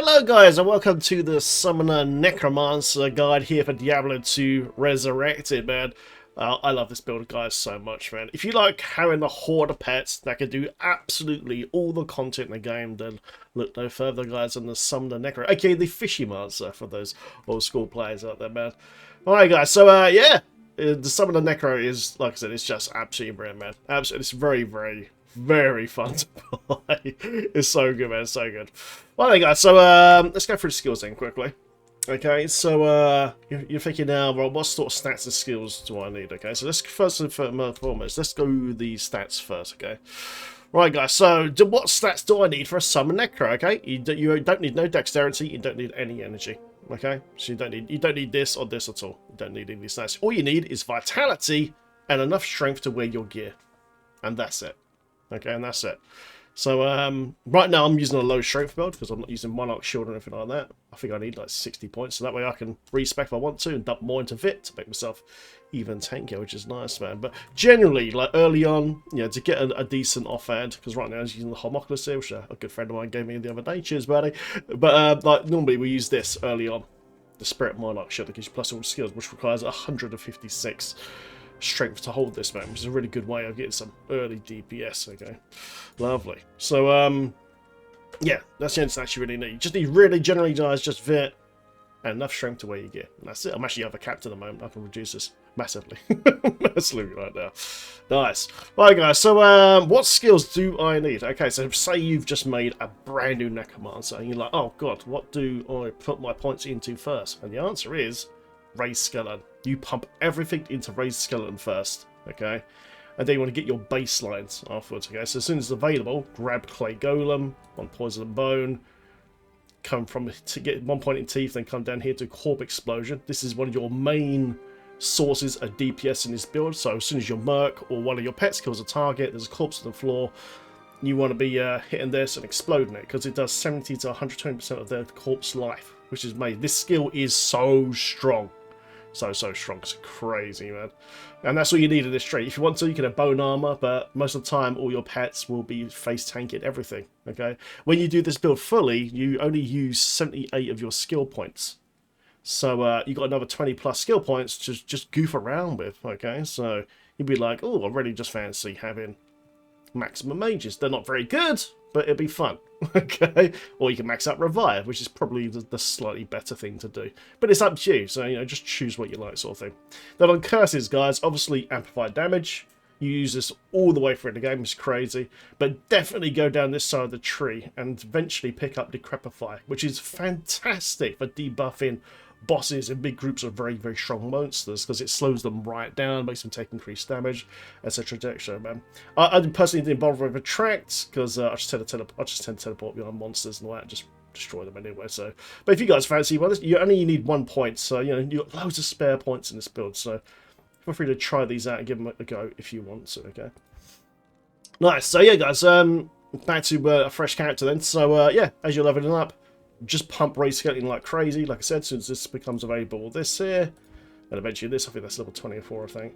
Hello guys and welcome to the Summoner Necromancer guide here for Diablo 2 Resurrected, man. I love this build, guys, so much, man. If you like having a horde of pets that can do absolutely all the content in the game, then look no further, guys, than the Summoner Necro, aka the Fishy Monster for those old school players out there, man. Alright guys, so yeah, the Summoner Necro is, like I said, it's just absolutely brilliant, man. Absolutely, it's very fun to play. It's so good, man. It's so good. Alright, guys. So let's go through the skills then quickly. Okay, so you're thinking now, well, what sort of stats and skills do I need? Okay, so let's first and foremost, let's go the stats first. Okay, right, guys. So what stats do I need for a summon necro? Okay, you don't need no dexterity. You don't need any energy. Okay, so you don't need this or this at all. You don't need any of these stats. All you need is vitality and enough strength to wear your gear, and that's it. Okay, and that's it. So right now I'm using a low strength build because I'm not using Monarch Shield or anything like that. I think I need like 60 points, so that way I can respec if I want to and dump more into Vit to make myself even tankier, which is nice, man. But generally, like early on, you know, to get a decent offhand, because right now I was using the Homoculus here, which a good friend of mine gave me the other day. Cheers, buddy. But like normally we use this early on, the Spirit Monarch Shield that gives you plus all skills, which requires 156 strength to hold this, man, which is a really good way of getting some early DPS. Okay, lovely. So yeah, that's the only stats you really need. You just need really generally, guys, just Vit and enough strength to wear your gear, and that's it. I'm actually overcapped at the moment. I can reduce this massively. Massively right now. Nice. Alright, guys, so what skills do I need? Okay, so say you've just made a brand new Necromancer and you're like, oh god, what do I put my points into first? And the answer is Raised Skeleton. You pump everything into Raised Skeleton first, okay? And then you want to get your baselines afterwards, okay? So as soon as it's available, grab Clay Golem on Poison and Bone, come from to get 1 point in Teeth, then come down here to Corp Explosion. This is one of your main sources of DPS in this build. So as soon as your Merc or one of your pets kills a target, there's a corpse on the floor, you want to be hitting this and exploding it, because it does 70 to 120% of their corpse life, which is made. This skill is so strong. So strong, it's crazy, man. And that's all you need in this tree. If you want to, you can have bone armor, but most of the time all your pets will be face tanking everything, okay? When you do this build fully, you only use 78 of your skill points. So you got another 20 plus skill points to just goof around with, okay? So you'd be like, oh, I really just fancy having maximum mages. They're not very good, but it'd be fun, okay? Or you can max out Revive, which is probably the slightly better thing to do. But it's up to you, so, you know, just choose what you like, sort of thing. Then on Curses, guys, obviously amplified damage. You use this all the way through the game, it's crazy. But definitely go down this side of the tree and eventually pick up Decrepify, which is fantastic for debuffing bosses and big groups of very strong monsters, because it slows them right down, makes them take increased damage, etc. etc. man. I personally didn't bother with Attract because I just tend to teleport beyond monsters and all that and just destroy them anyway. So, but if you guys fancy, well, you only need 1 point, so you know you got loads of spare points in this build. So feel free to try these out and give them a go if you want to. Okay, nice. So yeah, guys, back to a fresh character then. So yeah, as you're leveling up, just pump Raised Skeleton like crazy. Like I said, as soon as this becomes available, this here, and eventually this, I think that's level 24, I think.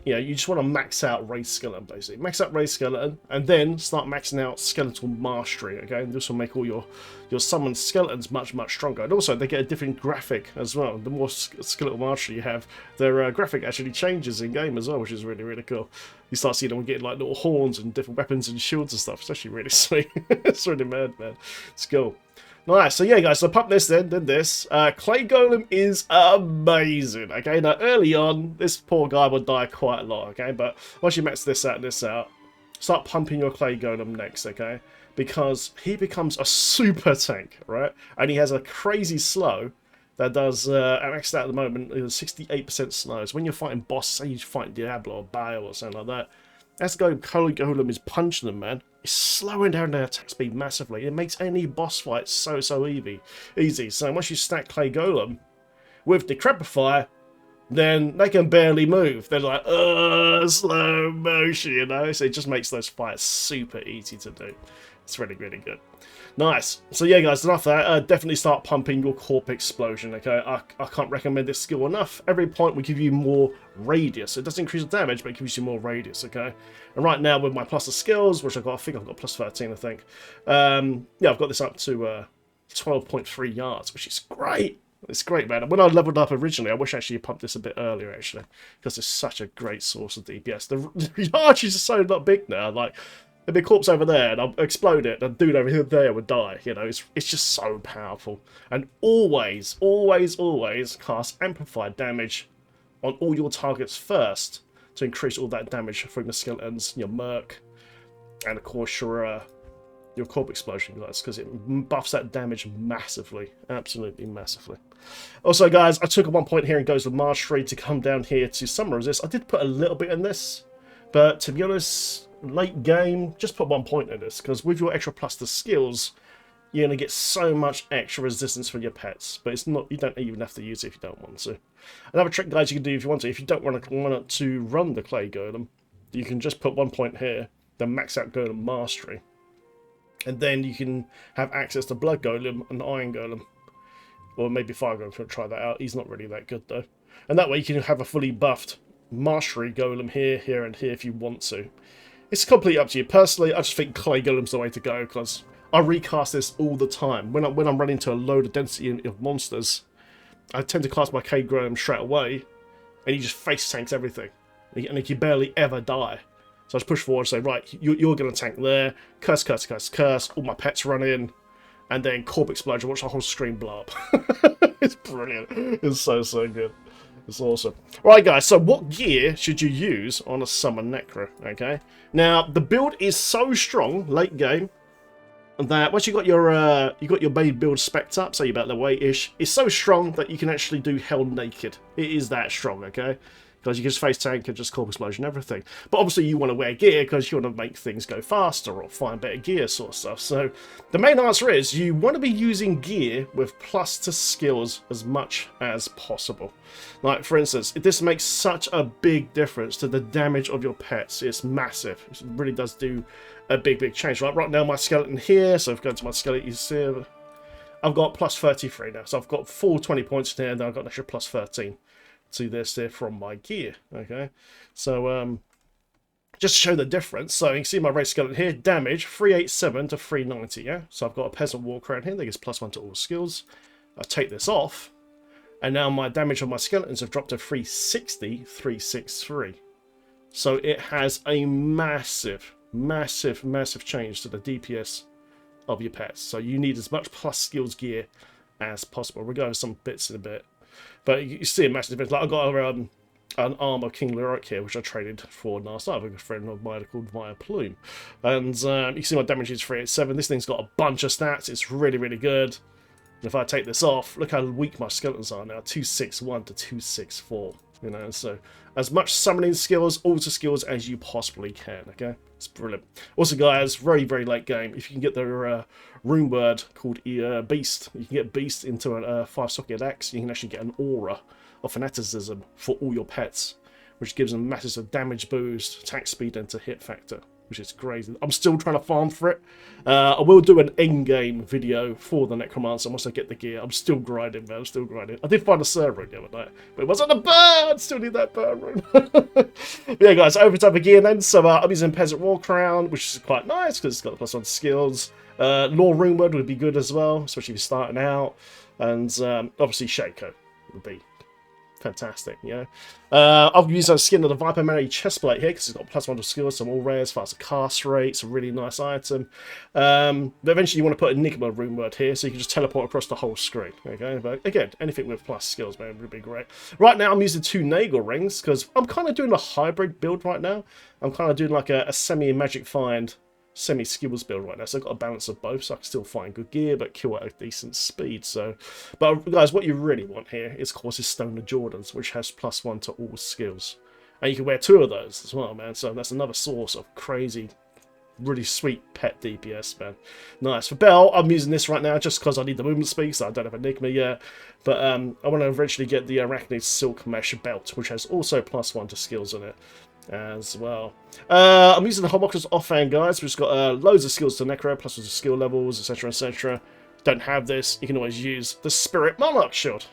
You know, you just want to max out Raised Skeleton, basically. Max out Raised Skeleton, and then start maxing out Skeletal Mastery, okay? And this will make all your summoned skeletons much stronger. And also, they get a different graphic as well. The more Skeletal Mastery you have, their graphic actually changes in-game as well, which is really cool. You start seeing them getting like little horns and different weapons and shields and stuff. It's actually really sweet. It's really mad, man. It's cool. Nice, so yeah guys, so pump this then this. Clay Golem is amazing, okay? Now early on, this poor guy will die quite a lot, okay? But once you max this out and this out, start pumping your Clay Golem next, okay? Because he becomes a super tank, right? And he has a crazy slow that does, maxed out at the moment, 68% slow. So when you're fighting boss, say you're fighting Diablo or Baal or something like that, as the Clay Golem is punching them, man, it's slowing down their attack speed massively. It makes any boss fight so easy. So once you stack Clay Golem with Decrepify, then they can barely move. They're like, slow motion, you know? So it just makes those fights super easy to do. It's really good. Nice. So yeah, guys, enough of that. Definitely start pumping your Corp Explosion, okay? I can't recommend this skill enough. Every point will give you more radius. It doesn't increase the damage, but it gives you more radius, okay? And right now, with my plus of skills, which I think I've got plus 13, I think. Yeah, I've got this up to 12.3 yards, which is great. It's great, man. When I leveled up originally, I wish actually you pumped this a bit earlier, actually, because it's such a great source of DPS. The archers are so not big now. Like, there'd be a corpse over there, and I'll explode it, and the dude over here there would die. You know, it's just so powerful. And always, always, always cast amplified damage on all your targets first to increase all that damage from the skeletons, your merc, and of course your corp explosion, guys, because it buffs that damage massively, absolutely massively. Also, guys, I took at one point here and goes with mastery to come down here to summon resist. I did put a little bit in this, but to be honest, late game, just put 1 point in this, because with your extra plus the skills, you're going to get so much extra resistance for your pets, but it's not, you don't even have to use it if you don't want to. Another trick, guys, you can do if you want to want to run the clay golem, you can just put 1 point here, then max out golem mastery. And then you can have access to Blood Golem and Iron Golem. Or maybe Fire Golem, if you want to try that out. He's not really that good, though. And that way you can have a fully buffed Mastery Golem here, here, and here if you want to. It's completely up to you. Personally, I just think Clay Golem's the way to go, because I recast this all the time. When I'm running to a load of density of monsters, I tend to cast my Clay Golem straight away, and he just face tanks everything. And he can barely ever die. So I just push forward and say, right, you're going to tank there. Curse, curse, curse, curse. All my pets run in. And then Corp Explosion. Watch the whole screen blow up. It's brilliant. It's so, so good. It's awesome. Right, guys. So what gear should you use on a Summon Necro? Okay. Now, the build is so strong, late game, that once you got your main build spec'd up, so you're about the way-ish, it's so strong that you can actually do Hell Naked. It is that strong, okay? Because you can just face tank and just Corp Explosion and everything. But obviously you want to wear gear because you want to make things go faster or find better gear sort of stuff. So the main answer is you want to be using gear with plus to skills as much as possible. Like for instance, this makes such a big difference to the damage of your pets. It's massive. It really does do a big, big change. Like right now my skeleton here, so if I go to my skeleton, you see I've got plus 33 now. So I've got full 20 points in here and then I've got an extra plus 13. To this there from my gear. Okay, so just to show the difference, so you can see my race skeleton here, damage 387 to 390. Yeah, so I've got a peasant walk around here that gives +1 to all skills. I take this off and now my damage on my skeletons have dropped to 360 363. So it has a massive change to the DPS of your pets. So you need as much plus skills gear as possible. We'll go over some bits in a bit. But you see a massive difference. Like I've got an arm of King Leoric here, which I traded for last night with a friend of mine called Via Plume. And you can see my damage is 387. This thing's got a bunch of stats. It's really, really good. And if I take this off, look how weak my skeletons are now. 261 to 264. You know, so as much summoning skills, altar skills as you possibly can, okay? It's brilliant. Also, guys, very, very late game. If you can get the rune word called Beast, you can get Beast into a 5-socket axe, you can actually get an aura of fanaticism for all your pets, which gives them massive damage boost, attack speed, and to hit factor, which is crazy. I'm still trying to farm for it. I will do an in-game video for the Necromancer once I get the gear. I'm still grinding, man. I'm still grinding. I did find a server room the other night, but it wasn't a bird. Still need that bird room. Yeah, guys, over to the gear then. So I'm using Peasant War Crown, which is quite nice because it's got the +1 skills. Law Rune Word would be good as well, especially if you're starting out. And obviously Shaco would be fantastic, you know. I've used a skin of the Viper Mary chestplate here because it's got +1 to skills, some all rares, faster cast rate, it's a really nice item. But eventually you want to put Enigma rune word here so you can just teleport across the whole screen, okay? But again, anything with plus skills, man, would be great. Right now I'm using 2 Nagel rings because I'm kind of doing a hybrid build right now. I'm kind of doing like a semi-magic find, semi-skills build right now, so I've got a balance of both, so I can still find good gear but kill at a decent speed. So, but guys, what you really want here is, of course, is Stone of Jordans, which has +1 to all skills, and you can wear 2 of those as well, man. So that's another source of crazy, really sweet pet DPS, man. Nice. For Bell, I'm using this right now just because I need the movement speed, so I don't have Enigma yet. But I want to eventually get the Arachnid Silk Mesh belt, which has also +1 to skills in it as well. I'm using the Homoculus Offhand, guys, which has got loads of skills to Necro, plus the skill levels, etc, etc. Don't have this, you can always use the Spirit Monarch Shield.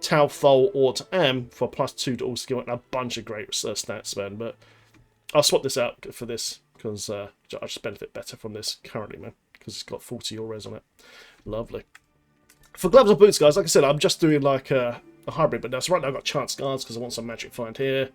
Tau, Thol, Ort, Am for +2 to all skill, and a bunch of great stats, man. But I'll swap this out for this, because I just benefit better from this currently, man. because it's got 40 euros on it. Lovely. For gloves or boots, guys, like I said, I'm just doing like a hybrid, but that's right now I've got chance guards because I want some magic find here,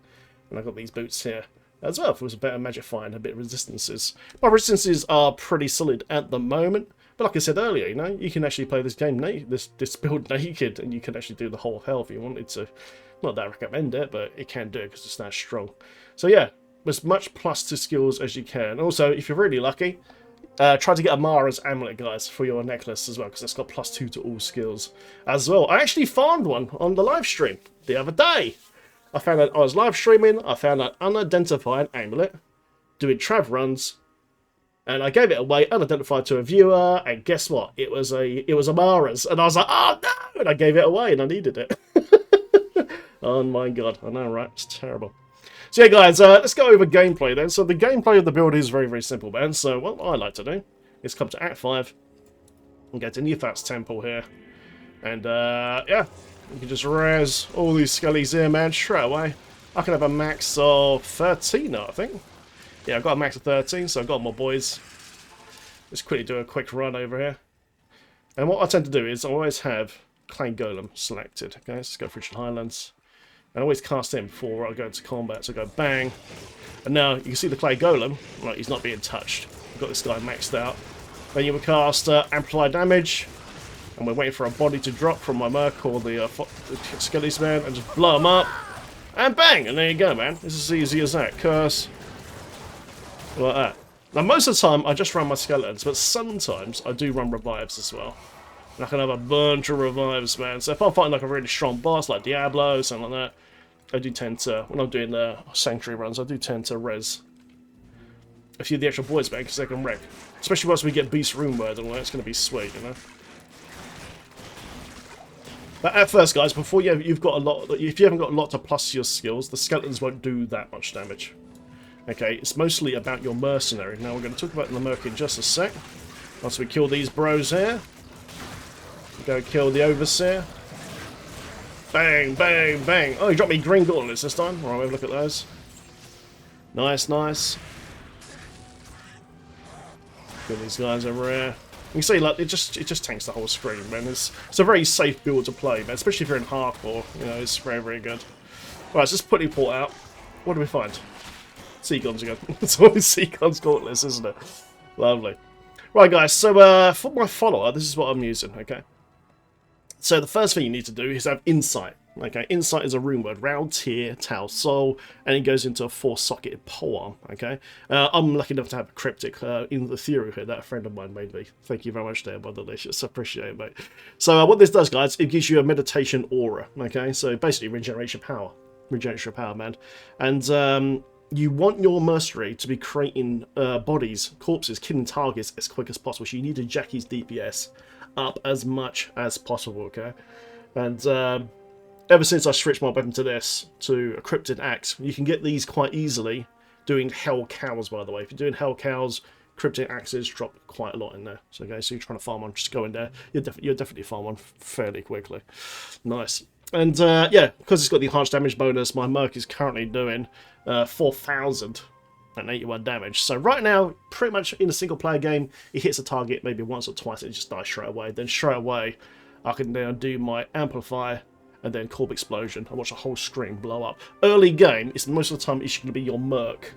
and I've got these boots here as well. If it was a better magic find, a bit of resistances. My resistances are pretty solid at the moment, but like I said earlier, you know, you can actually play this game this build naked, and you can actually do the whole hell if you wanted to. Not that I recommend it, but it can do it because it's that strong. So yeah, as much plus to skills as you can. Also, if you're really lucky, try to get Amara's amulet, guys, for your necklace as well, because it's got +2 to all skills as well. I actually found one on the live stream the other day. I was live streaming, I found an unidentified amulet, doing trav runs, and I gave it away unidentified to a viewer, and guess what? It was Amara's, and I was like, oh no! And I gave it away, and I needed it. Oh my god, I know, right? It's terrible. So yeah, guys, let's go over gameplay then. So the gameplay of the build is very, very simple, man. So what I like to do is come to Act 5 and get to Neophat's Temple here. And, yeah, you can just res all these skellies here, man, straight away. I can have a max of 13 now, I think. Yeah, I've got a max of 13, so I've got my boys. Just quickly do a quick run over here. And what I tend to do is I always have Clay Golem selected. Okay, let's go for Highlands. I always cast him before I go into combat, so I go bang. And now you can see the Clay Golem, like he's not being touched. I've got this guy maxed out. Then you would cast Amplify Damage, and we're waiting for a body to drop from my Merc or the Skellies man, and just blow him up. And bang! And there you go, man. This is as easy as that. Curse. Like that. Now, most of the time, I just run my skeletons, but sometimes I do run revives as well. And I can have a bunch of revives, man. So if I'm fighting like a really strong boss, like Diablo, something like that, I do tend to, when I'm doing the Sanctuary runs, I do tend to res a few of the extra boys, man, because they can wreck. Especially once we get Beast Rune Word and all that, it's going to be sweet, you know? But at first, guys, before you've got a lot, if you haven't got a lot to plus your skills, the skeletons won't do that much damage. Okay, it's mostly about your mercenary. Now we're going to talk about the merc in just a sec. Once we kill these bros here, go kill the Overseer. Bang, bang, bang. Oh, he dropped me green gauntlets this time. Alright, we'll have a look at those. Nice, nice. Get these guys over here. You can see, like, it just tanks the whole screen, man. It's a very safe build to play, man. Especially if you're in hardcore. You know, it's very, very good. Alright, so let's put port out. What do we find? Seagons again. It's always Seagons gauntlets, isn't it? Lovely. Right, guys, so for my follower, this is what I'm using, okay? So the first thing you need to do is have Insight. Okay, Insight is a rune word, round tier, Tau Soul, and it goes into a 4-socketed polearm. Okay, I'm lucky enough to have a cryptic in the theory here that a friend of mine made me. Thank you very much there, by delicious. I appreciate it, mate. So what this does, guys, it gives you a meditation aura. Okay, so basically regeneration power, man, and you want your mercenary to be creating bodies, corpses, killing targets as quick as possible. So you need to jack his DPS up as much as possible, okay? And ever since I switched my weapon to this, to a Cryptid Axe, you can get these quite easily doing Hell Cows, by the way. If you're doing Hell Cows, Cryptid Axes drop quite a lot in there. So, okay, so you're trying to farm one, just go in there. You'll definitely farm one fairly quickly. Nice. And, yeah, because it's got the enhanced damage bonus, my Merc is currently doing 4,081 damage. So right now, pretty much in a single player game, it hits a target maybe once or twice and it just dies straight away. Then straight away, I can now do my Amplify and then Corp Explosion. I watch the whole screen blow up. Early game, it's most of the time it's going to be your Merc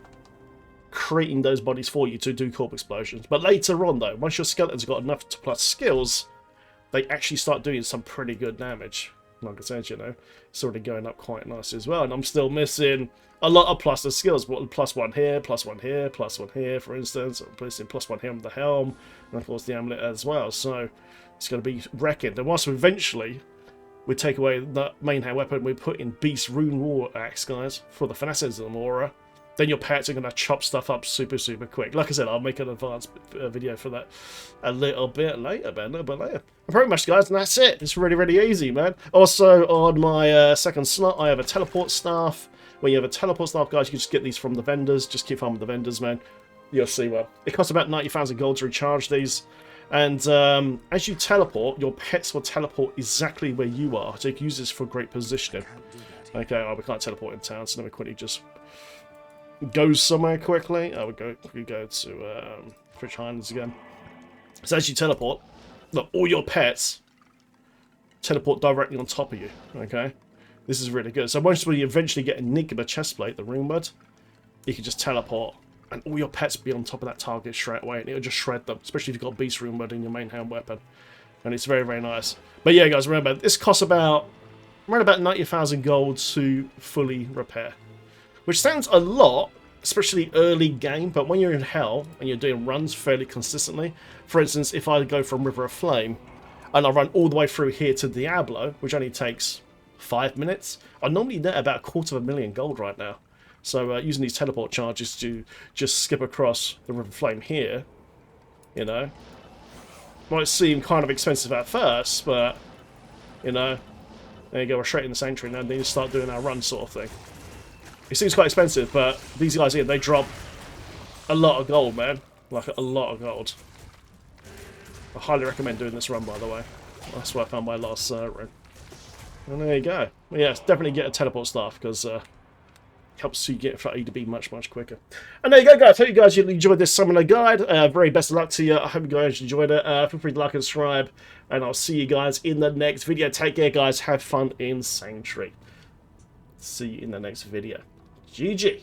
creating those bodies for you to do Corp Explosions. But later on though, once your skeleton's got enough to plus skills, they actually start doing some pretty good damage. Like I said, you know, it's already going up quite nice as well. And I'm still missing a lot of plus the skills. +1 here, +1 here, +1 here, for instance. I'm placing +1 here on the helm. And of course the amulet as well. So it's going to be wrecking. And once eventually we take away the main hand weapon, we put in Beast Rune War Axe, guys, for the finesses of the aura, then your pets are going to chop stuff up super, super quick. Like I said, I'll make an advanced video for that a little bit later, man. And pretty much, guys, and that's it. It's really, really easy, man. Also, on my second slot, I have a teleport staff. When you have a teleport staff, guys, you can just get these from the vendors. Just keep farming the vendors, man. You'll see, well, it costs about 90,000 gold to recharge these. And as you teleport, your pets will teleport exactly where you are. So you can use this for great positioning. Okay, well, we can't teleport in town, so let me quickly just go somewhere quickly. We go to Fridge Highlands again. So as you teleport, look, all your pets teleport directly on top of you, okay? This is really good. So once we eventually get Enigma chestplate, the Ringwood, you can just teleport, and all your pets will be on top of that target straight away, and it'll just shred them, especially if you've got Beast Ringwood in your main hand weapon. And it's very, very nice. But yeah, guys, remember, this costs around about 90,000 gold to fully repair. Which sounds a lot, especially early game, but when you're in Hell, and you're doing runs fairly consistently, for instance, if I go from River of Flame, and I run all the way through here to Diablo, which only takes 5 minutes, I normally net about 250,000 gold right now. So using these teleport charges to just skip across the River of Flame here, you know, might seem kind of expensive at first, but, you know, there you go, we're straight in the Sanctuary now, and then you start doing our run sort of thing. It seems quite expensive, but these guys here, they drop a lot of gold, man. Like, a lot of gold. I highly recommend doing this run, by the way. That's where I found my last run. And there you go. Well, yeah, definitely get a teleport staff, because helps you get for A to B much, much quicker. And there you go, guys. Hope you guys enjoyed this Summoner Guide. Very best of luck to you. I hope you guys enjoyed it. Feel free to like and subscribe. And I'll see you guys in the next video. Take care, guys. Have fun in Sanctuary. See you in the next video. GG.